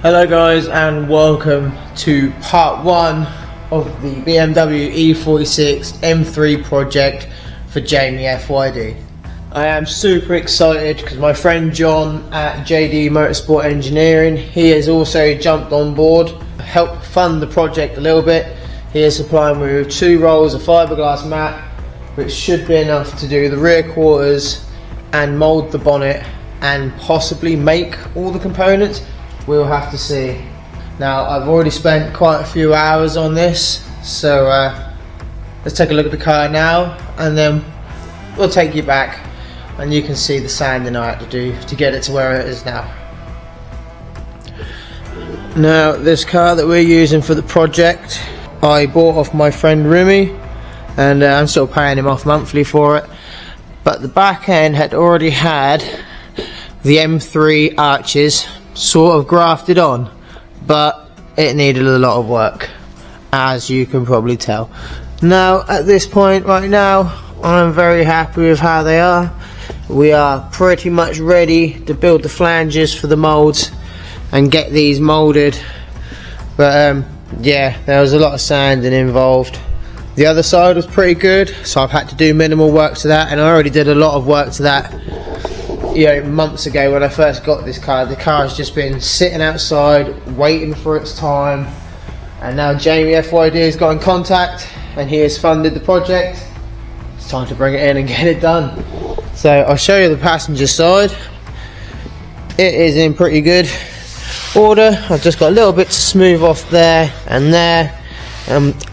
Hello guys, and welcome to part 1 of the BMW E46 M3 project for Jamie FYD. I am super excited because my friend John at JD Motorsport Engineering, he has also jumped on board, helped fund the project a little bit. He is supplying me with 2 rolls of fiberglass mat, which should be enough to do the rear quarters and mould the bonnet and possibly make all the components. We'll have to see. Now, I've already spent quite a few hours on this, so let's take a look at the car now, and then we'll take you back and you can see the sanding I had to do to get it to where it is now. Now, this car that we're using for the project, I bought off my friend Rumi, and I'm still paying him off monthly for it. But the back end had already had the M3 arches sort of grafted on, but it needed a lot of work, as you can probably tell. Now, at this point right now, I'm very happy with how they are. We are pretty much ready to build the flanges for the molds and get these molded. But yeah, there was a lot of sanding involved. The other side was pretty good, so I've had to do minimal work to that, and I already did a lot of work to that, you know, months ago when I first got this car. The car has just been sitting outside waiting for its time, and now Jamie FYD has got in contact and he has funded the project. It's time to bring it in and get it done. So I'll show you the passenger side. It is in pretty good order. I've just got a little bit to smooth off there and there.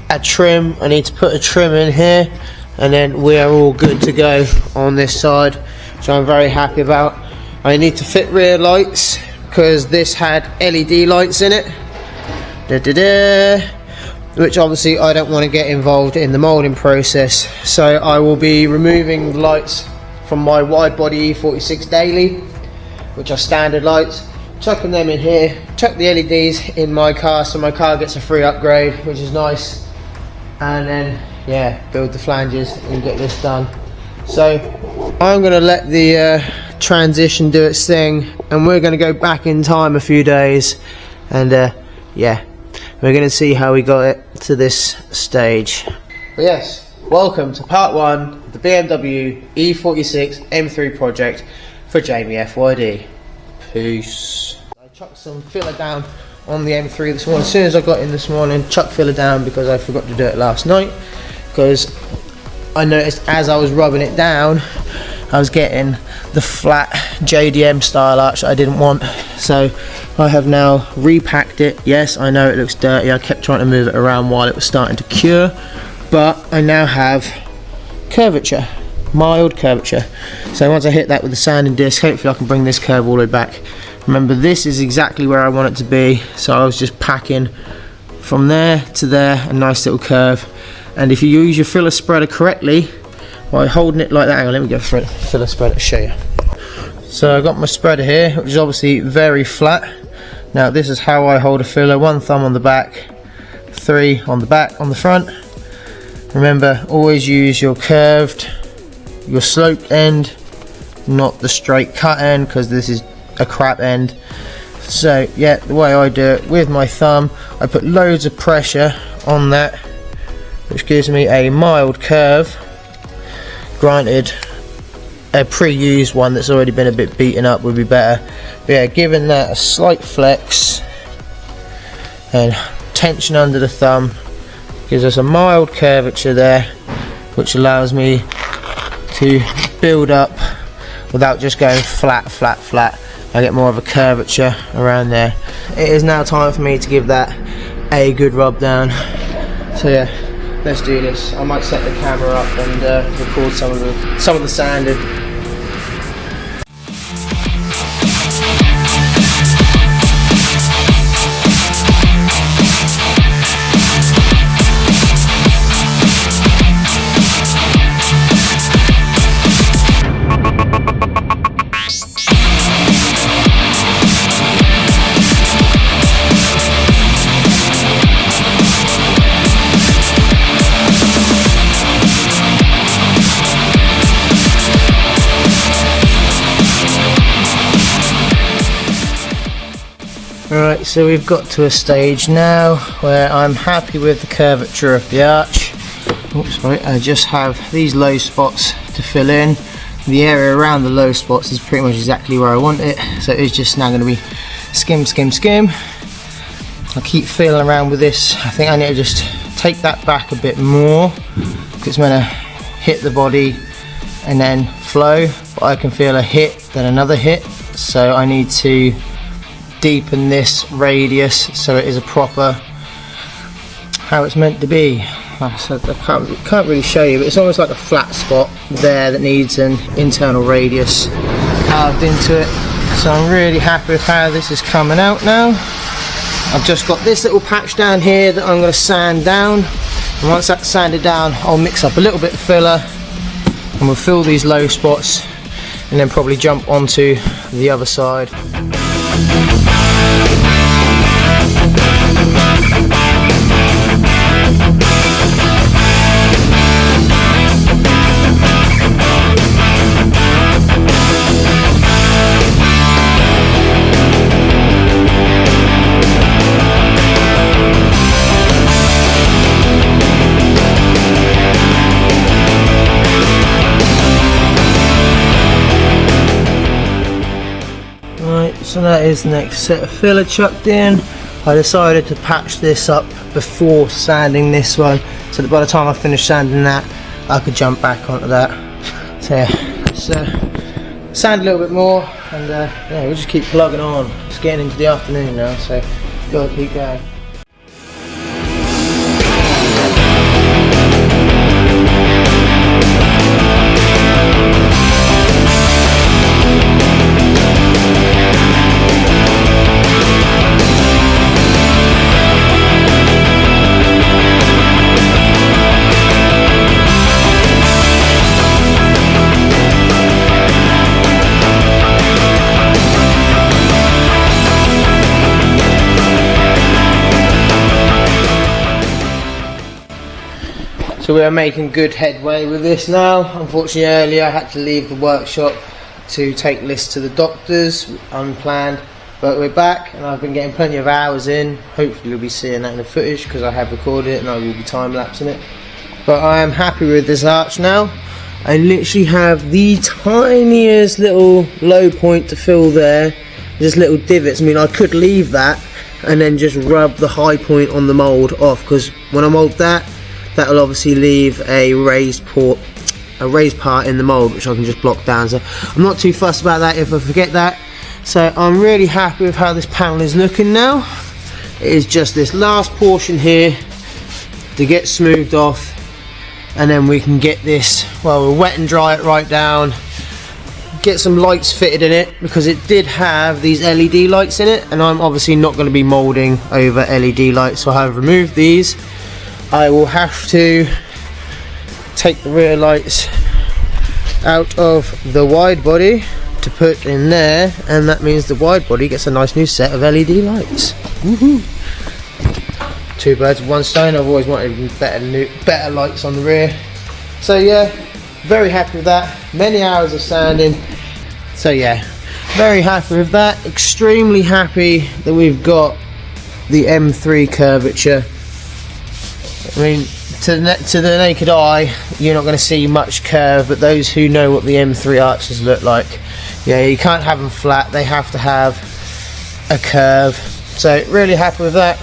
A trim, I need to put a trim in here, and then we are all good to go on this side, which I'm very happy about. I need to fit rear lights because this had LED lights in it, which obviously I don't want to get involved in the moulding process, so I will be removing the lights from my wide body E46 daily, which are standard lights, chucking them in here, chuck the LEDs in my car so my car gets a free upgrade, which is nice, and then yeah, build the flanges and get this done. So I'm going to let the transition do its thing, and we're going to go back in time a few days, and yeah, we're going to see how we got it to this stage. But yes, welcome to part 1 of the BMW E46 M3 project for Jamie FYD. Peace. I chucked some filler down on the M3 this morning. As soon as I got in this morning, chucked filler down because I forgot to do it last night, because I noticed as I was rubbing it down I was getting the flat JDM style arch that I didn't want. So I have now repacked it. Yes, I know it looks dirty. I kept trying to move it around while it was starting to cure, but I now have curvature, mild curvature. So once I hit that with the sanding disc, hopefully I can bring this curve all the way back. Remember, this is exactly where I want it to be, so I was just packing from there to there, a nice little curve. And if you use your filler spreader correctly, by holding it like that, hang on, let me get a filler spreader to show you. So I've got my spreader here, which is obviously very flat. Now this is how I hold a filler: 1 thumb on the back, 3 on the back, on the front. Remember, always use your curved, your sloped end, not the straight cut end, because this is a crap end. So yeah, the way I do it, with my thumb, I put loads of pressure on that, which gives me a mild curve. Granted, a pre-used one that's already been a bit beaten up would be better, but yeah, giving that a slight flex and tension under the thumb gives us a mild curvature there, which allows me to build up without just going flat, flat, flat. I get more of a curvature around there. It is now time for me to give that a good rub down. So yeah, let's do this. I might set the camera up and record some of the sanding. Right, so we've got to a stage now where I'm happy with the curvature of the arch. Oops, sorry, I just have these low spots to fill in. The area around the low spots is pretty much exactly where I want it, so it's just now going to be skim, skim, skim. I'll keep feeling around with this. I think I need to just take that back a bit more because it's going to hit the body and then flow, but I can feel a hit, then another hit, so I need to deepen this radius so it is a proper how it's meant to be. I can't really show you, but it's almost like a flat spot there that needs an internal radius carved into it. So I'm really happy with how this is coming out now. I've just got this little patch down here that I'm going to sand down, and once that's sanded down I'll mix up a little bit of filler and we'll fill these low spots and then probably jump onto the other side. So that is the next set of filler chucked in. I decided to patch this up before sanding this one, so that by the time I finish sanding that I could jump back onto that. So yeah, let's sand a little bit more, and yeah, we'll just keep plugging on. It's getting into the afternoon now, so gotta keep going. So we are making good headway with this now. Unfortunately earlier I had to leave the workshop to take Liz to the doctors, unplanned, but we're back and I've been getting plenty of hours in. Hopefully you'll be seeing that in the footage because I have recorded it and I will be time-lapsing it. But I am happy with this arch now. I literally have the tiniest little low point to fill there, just little divots. I mean, I could leave that and then just rub the high point on the mould off, because when I mould that, that'll obviously leave a raised part in the mould which I can just block down. So I'm not too fussed about that if I forget that. So I'm really happy with how this panel is looking now. It is just this last portion here to get smoothed off, and then we can get this, well, we'll wet and dry it right down, get some lights fitted in it, because it did have these LED lights in it and I'm obviously not going to be moulding over LED lights, so I have removed these. I will have to take the rear lights out of the wide body to put in there, and that means the wide body gets a nice new set of LED lights. Woohoo! Two birds with one stone. I've always wanted better lights on the rear. So yeah, very happy with that. Many hours of sanding. So yeah, very happy with that. Extremely happy that we've got the M3 curvature. I mean, to the naked eye, you're not going to see much curve, but those who know what the M3 arches look like, yeah, you can't have them flat, they have to have a curve. So really happy with that.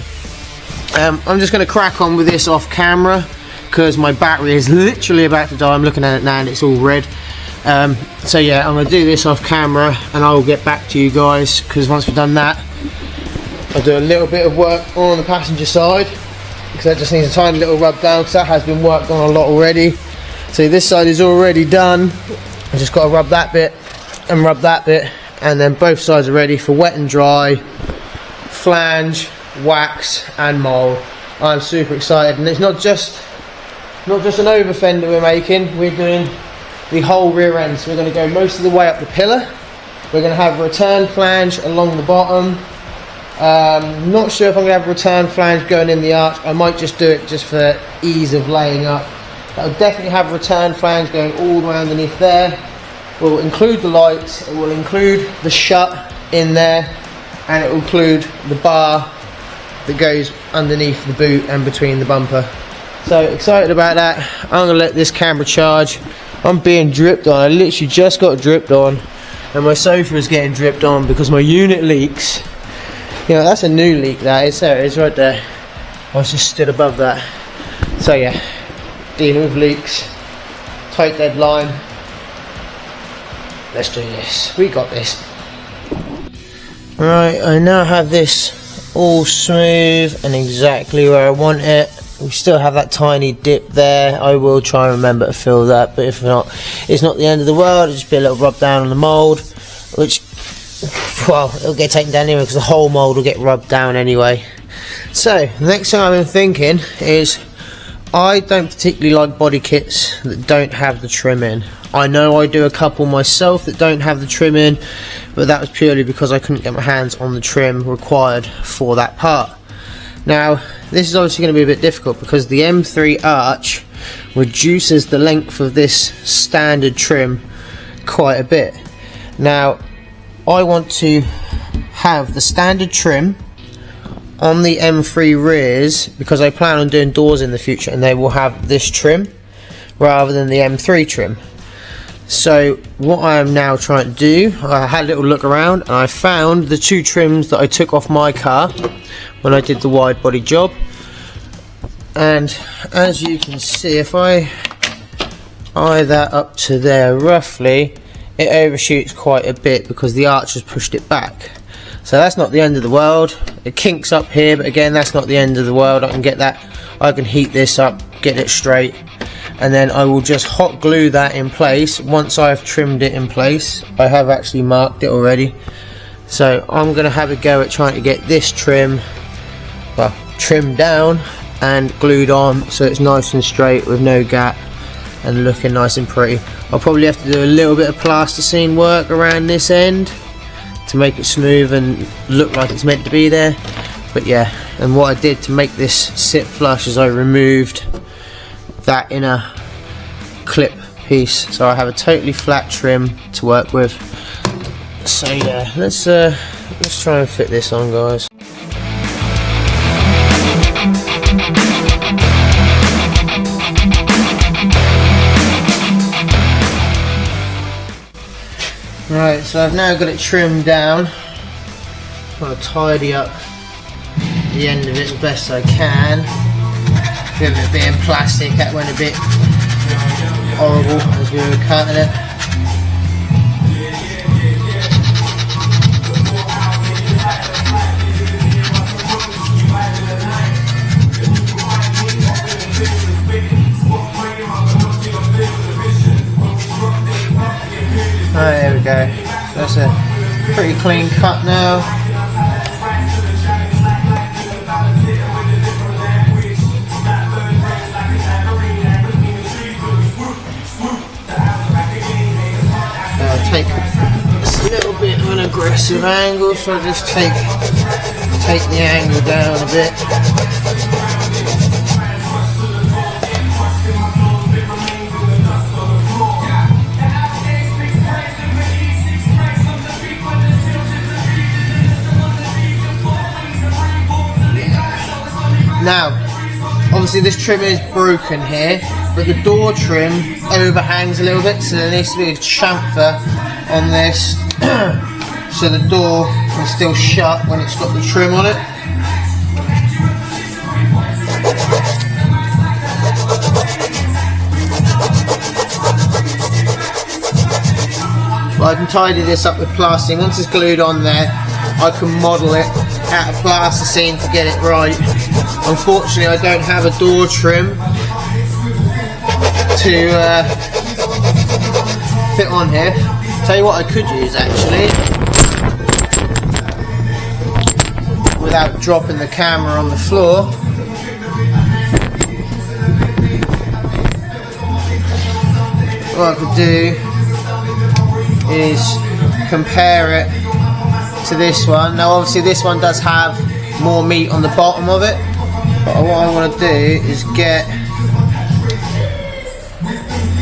I'm just going to crack on with this off camera because my battery is literally about to die. I'm looking at it now and it's all red. So yeah, I'm going to do this off camera and I will get back to you guys, because once we've done that, I'll do a little bit of work on the passenger side, because that just needs a tiny little rub down, because that has been worked on a lot already. So this side is already done. I just got to rub that bit and rub that bit, and then both sides are ready for wet and dry, flange, wax and mould. I'm super excited, and it's not just an over fender we're making, we're doing the whole rear end. So we're going to go most of the way up the pillar. We're going to have a return flange along the bottom. Not sure if I'm going to have a return flange going in the arch. I might just do it just for ease of laying up. I'll definitely have a return flange going all the way underneath there. We'll include the lights, it will include the shut in there, and it will include the bar that goes underneath the boot and between the bumper. So excited about that. I'm gonna let this camera charge. I'm being dripped on. I literally just got dripped on, and my sofa is getting dripped on because my unit leaks. You know, that's a new leak, that is. There it is right there. I was just stood above that. So yeah, dealing with leaks, tight deadline. Let's do this. We got this. Right, I now have this all smooth and exactly where I want it. We still have that tiny dip there. I will try and remember to fill that, but if not, it's not the end of the world. It'll just be a little rub down on the mould, which, well, it'll get taken down anyway because the whole mould will get rubbed down anyway. So, the next thing I've been thinking is, I don't particularly like body kits that don't have the trim in. I know I do a couple myself that don't have the trim in, but that was purely because I couldn't get my hands on the trim required for that part. Now, this is obviously going to be a bit difficult because the M3 arch reduces the length of this standard trim quite a bit. Now, I want to have the standard trim on the M3 rears because I plan on doing doors in the future, and they will have this trim rather than the M3 trim. So what I am now trying to do, I had a little look around and I found the two trims that I took off my car when I did the wide body job, and as you can see, if I eye that up to there roughly, it overshoots quite a bit because the arch has pushed it back. So that's not the end of the world. It kinks up here, but again, that's not the end of the world. I can get that, I can heat this up, get it straight, and then I will just hot glue that in place once I've trimmed it in place. I have actually marked it already. So I'm going to have a go at trying to get this trim, well, trimmed down and glued on so it's nice and straight with no gap and looking nice and pretty. I'll probably have to do a little bit of plasticine work around this end to make it smooth and look like it's meant to be there. But yeah, and what I did to make this sit flush is I removed that inner clip piece, so I have a totally flat trim to work with. So yeah, let's try and fit this on, guys. Right, so I've now got it trimmed down. I'm going to tidy up the end of it as best I can. With it being plastic, that went a bit horrible as we were cutting it. Right, there we go. That's a pretty clean cut now. Take a little bit of an aggressive angle, so I just take the angle down a bit. Now, obviously this trim is broken here, but the door trim overhangs a little bit, so there needs to be a chamfer on this so the door can still shut when it's got the trim on it. But I can tidy this up with plastic. Once it's glued on there, I can model it out of plasticine to get it right. Unfortunately, I don't have a door trim to fit on here. Tell you what I could use actually, without dropping the camera on the floor. What I could do is compare it to this one. Now obviously this one does have more meat on the bottom of it, but what I want to do is get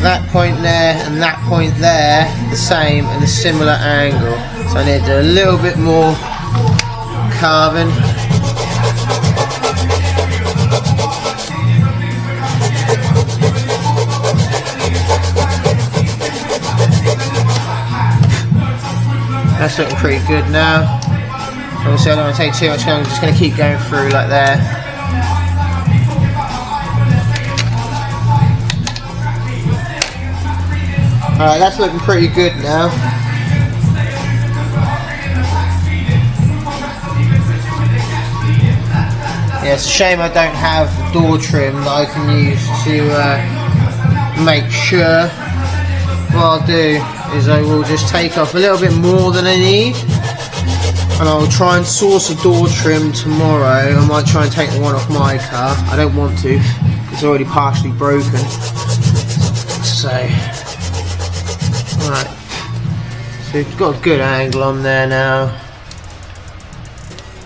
that point there and that point there the same and a similar angle. So I need to do a little bit more carving. That's looking pretty good now. Obviously I don't want to take too much longer, I'm just going to keep going through like there. Alright, that's looking pretty good now. Yeah, it's a shame I don't have door trim that I can use to make sure. What I'll do is I will just take off a little bit more than I need, and I'll try and source a door trim tomorrow. I might try and take the one off my car. I don't want to, it's already partially broken. So, right, so we've got a good angle on there now.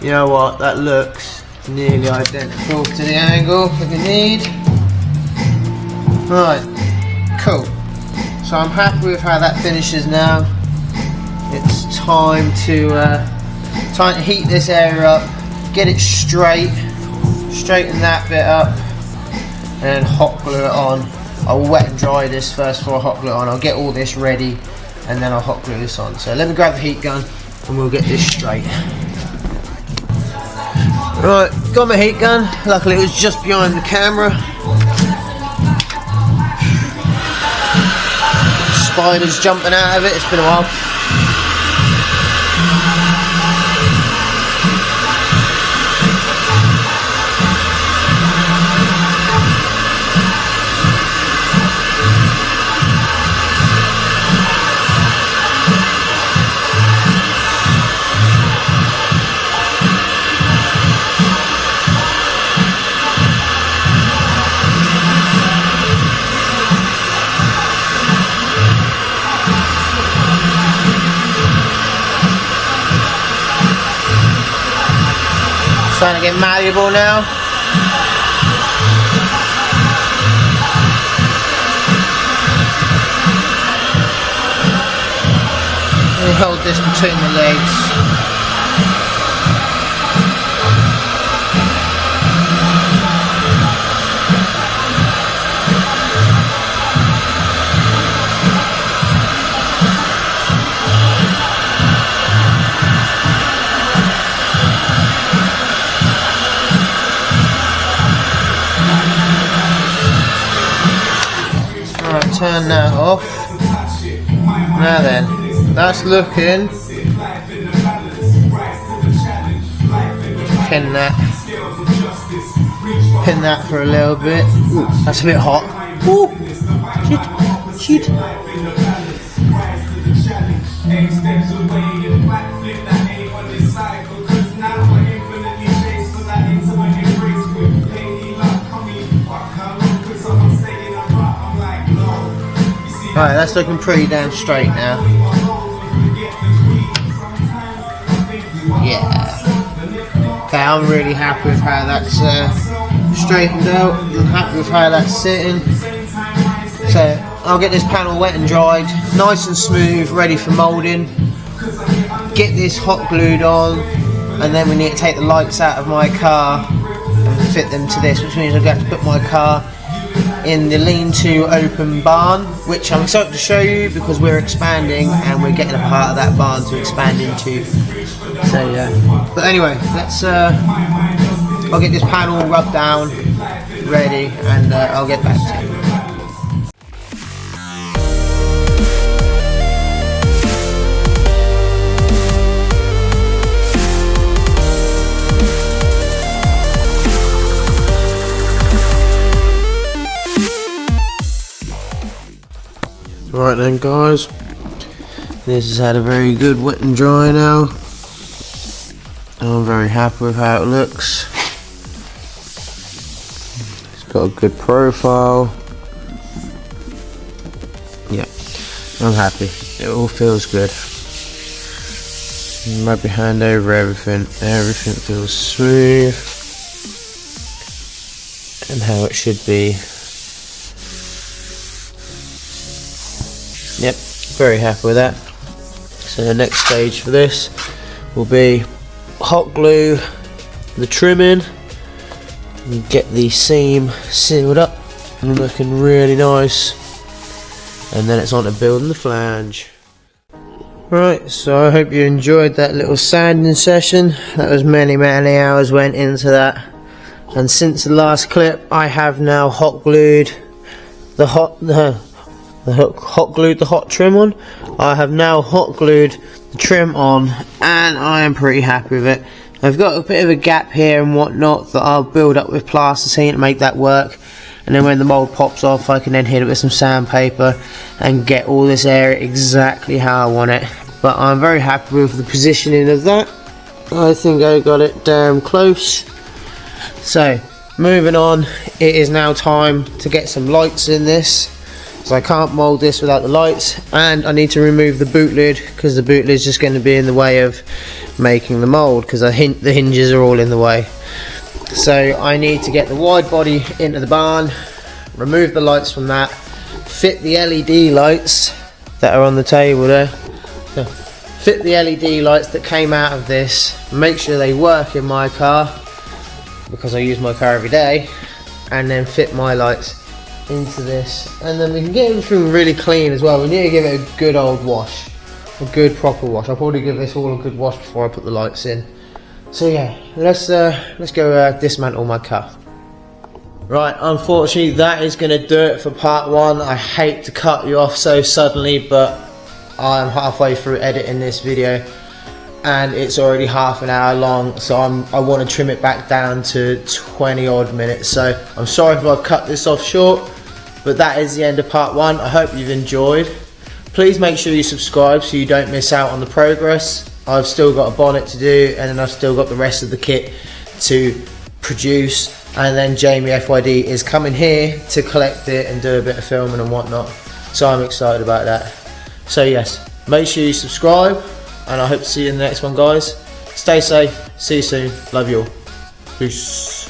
You know what, that looks nearly identical to the angle that we need. Right, cool. So I'm happy with how that finishes now. It's time to heat this area up, get it straight, straighten that bit up, and then hot glue it on. I'll wet and dry this first before I hot glue it on. I'll get all this ready and then I'll hot glue this on. So let me grab the heat gun and we'll get this straight. Right, got my heat gun. Luckily it was just behind the camera. Spiders jumping out of it, it's been a while. Starting to get malleable now. Let me hold this between the legs. Turn that off. Now then, that's looking. Pin that for a little bit. Ooh, that's a bit hot. Ooh, shit. Right, that's looking pretty damn straight now. Yeah. Okay, I'm really happy with how that's straightened out. I'm happy with how that's sitting. So I'll get this panel wet and dried, nice and smooth, ready for moulding. Get this hot glued on, and then we need to take the lights out of my car and fit them to this, which means I'm going to have to put my car in the lean-to open barn, which I'm excited to show you because we're expanding and we're getting a part of that barn to expand into. So yeah. But anyway, let's I'll get this panel rubbed down, ready, and I'll get back to you. Right then guys, this has had a very good wet and dry now. I'm very happy with how it looks. It's got a good profile. Yeah, I'm happy. It all feels good. Rub your hand over everything. Everything feels smooth and how it should be. Yep, very happy with that. So the next stage for this will be hot glue the trim in and get the seam sealed up and looking really nice, and then it's on to building the flange. Right, so I hope you enjoyed that little sanding session. That was many hours went into that, and since the last clip I have now hot glued the hot trim on. I have now hot glued the trim on, and I am pretty happy with it. I've got a bit of a gap here and whatnot that I'll build up with plasticine to make that work, and then when the mould pops off I can then hit it with some sandpaper and get all this area exactly how I want it. But I'm very happy with the positioning of that. I think I got it damn close. So moving on, it is now time to get some lights in this, so I can't mould this without the lights, and I need to remove the boot lid because the boot lid is just going to be in the way of making the mould because the hinges are all in the way. So I need to get the wide body into the barn, remove the lights from that, fit the LED lights that are on the table there, fit the LED lights that came out of this, make sure they work in my car because I use my car every day, and then fit my lights into this, and then we can get everything really clean as well. We need to give it a good old wash, a good proper wash. I'll probably give this all a good wash before I put the lights in. So yeah, let's go dismantle my car. Right, unfortunately that is going to do it for part one. I hate to cut you off so suddenly, but I'm halfway through editing this video and it's already half an hour long, so I want to trim it back down to 20 odd minutes. So I'm sorry if I've cut this off short, but that is the end of part one. I hope you've enjoyed. Please make sure you subscribe so you don't miss out on the progress. I've still got a bonnet to do, and then I've still got the rest of the kit to produce, and then Jamie FYD is coming here to collect it and do a bit of filming and whatnot, so I'm excited about that. So yes, make sure you subscribe, and I hope to see you in the next one, guys. Stay safe, see you soon, love you all, peace.